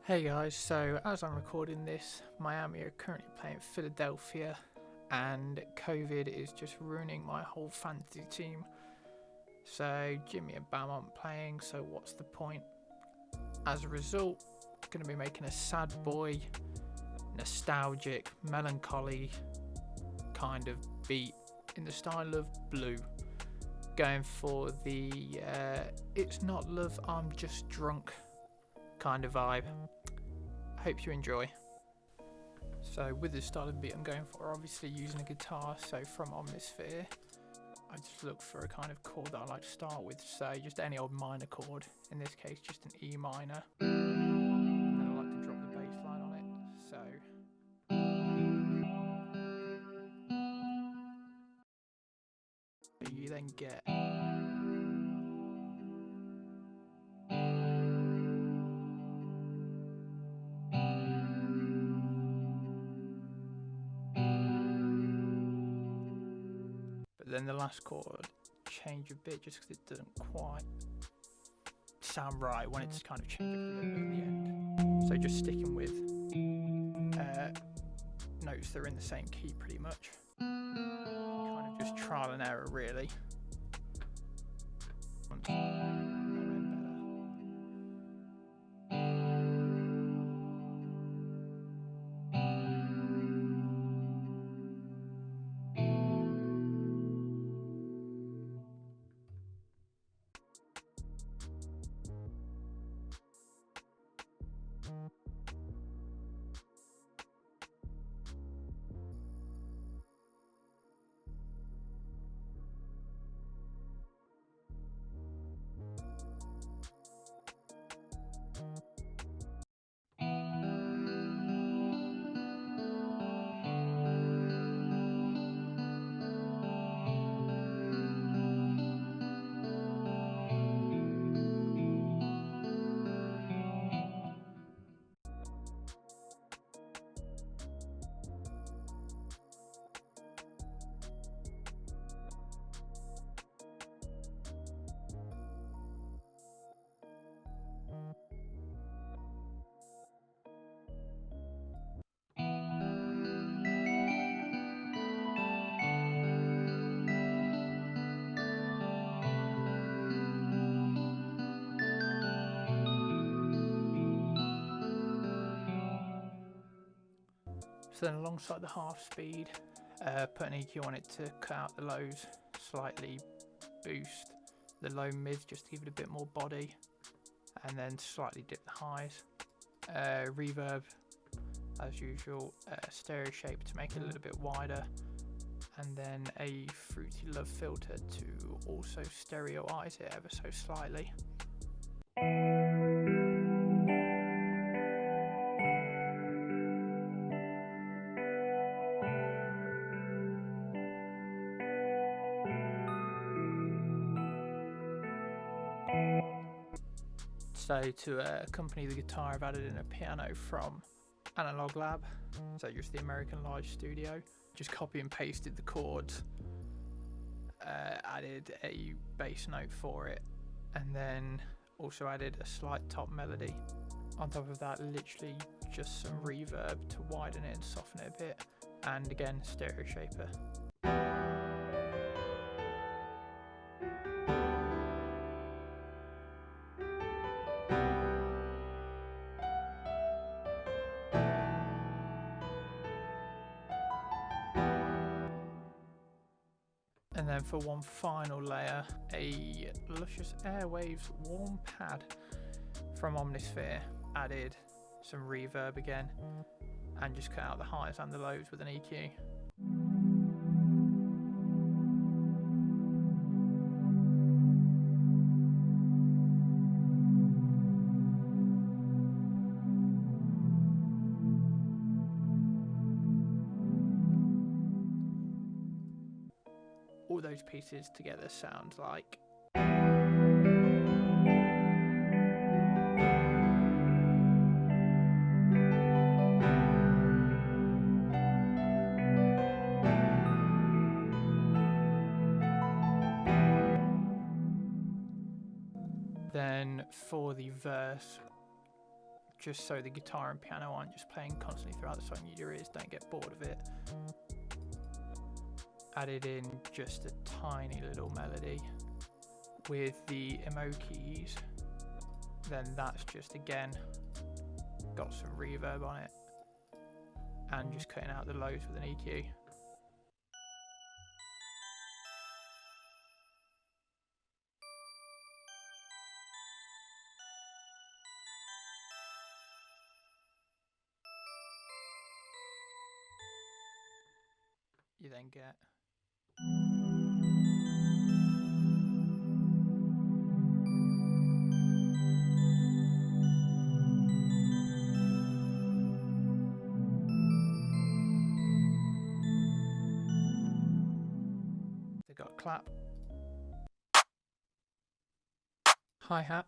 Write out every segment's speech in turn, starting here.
Hey guys, so as I'm recording this, Miami are currently playing Philadelphia and COVID is just ruining my whole fantasy team. So Jimmy and Bam aren't playing, so what's the point? As a result, I'm going to be making a sad boy, nostalgic, melancholy kind of beat in the style of Bloo. Going for the it's not love, I'm just drunk kind of vibe. Hope you enjoy. So with this style of beat I'm going for, obviously using a guitar, so from Omnisphere I just look for a kind of chord that I like to start with, so just any old minor chord, in this case just an E minor, and then I like to drop the bass line on it, so you then get but then the last chord change a bit just because it doesn't quite sound right when it's kind of changing a little bit at the end. So just sticking with notes that are in the same key pretty much. Kind of just trial and error really. So then alongside the half speed, put an EQ on it to cut out the lows, slightly boost the low mids just to give it a bit more body, and then slightly dip the highs. Reverb, as usual, stereo shape to make it a little bit wider, and then a Fruity Love filter to also stereoize it ever so slightly. So to accompany the guitar, I've added in a piano from Analog Lab, so just the American Live Studio. Just copy and pasted the chords, added a bass note for it, and then also added a slight top melody. On top of that, literally just some reverb to widen it and soften it a bit, and again, stereo shaper. And then for one final layer, a Luscious Airwaves warm pad from Omnisphere. Added some reverb again, and just cut out the highs and the lows with an EQ. All those pieces together sound like Then for the verse, just so the guitar and piano aren't just playing constantly throughout the song, your ears don't get bored of it. Added in just a tiny little melody with the emo keys, then that's just again got some reverb on it, and just cutting out the lows with an EQ. You then get they got a clap, hi-hat,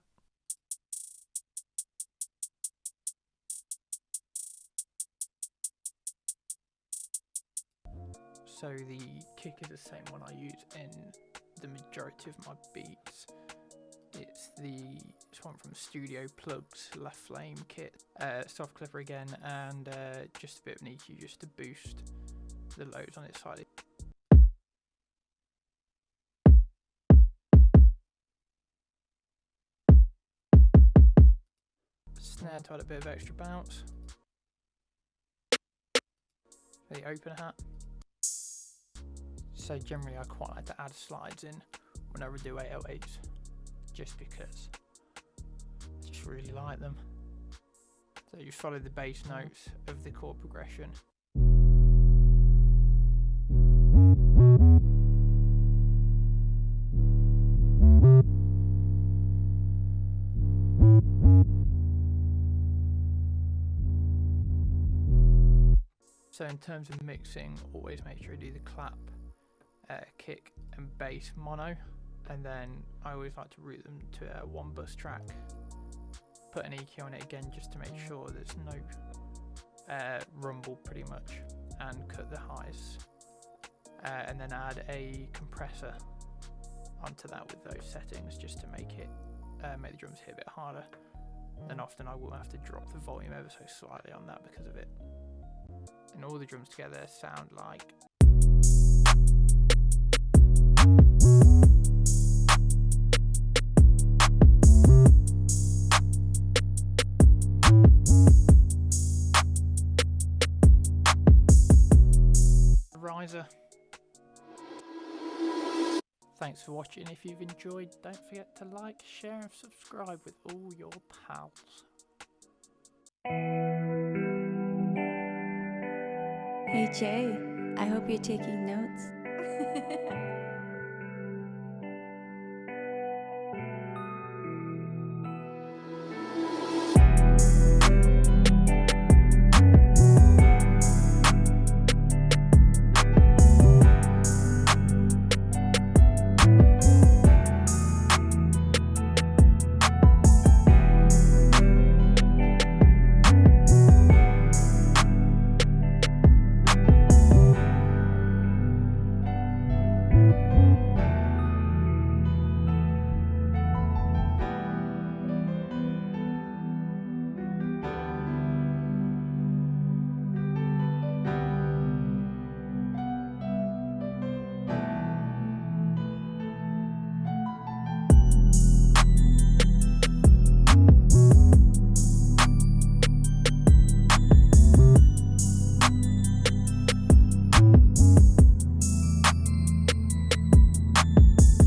so the kick is the same one I use in the majority of my beats. It's one from Studio Plug's La Flame kit, soft clipper again, and just a bit of an EQ just to boost the lows on its side. Snare to add a bit of extra bounce. The open hat. So generally I quite like to add slides in whenever I do 808s, just because I just really like them. So you follow the bass notes of the chord progression. So in terms of mixing, always make sure you do the clap, kick and bass mono, and then I always like to route them to a one bus track, put an EQ on it again just to make sure there's no rumble pretty much, and cut the highs, and then add a compressor onto that with those settings just to make it make the drums hit a bit harder. And often I will have to drop the volume ever so slightly on that because of it. And all the drums together sound like riser. Thanks for watching. If you've enjoyed, don't forget to like, share and subscribe with all your pals. Hey Jay, I hope you're taking notes.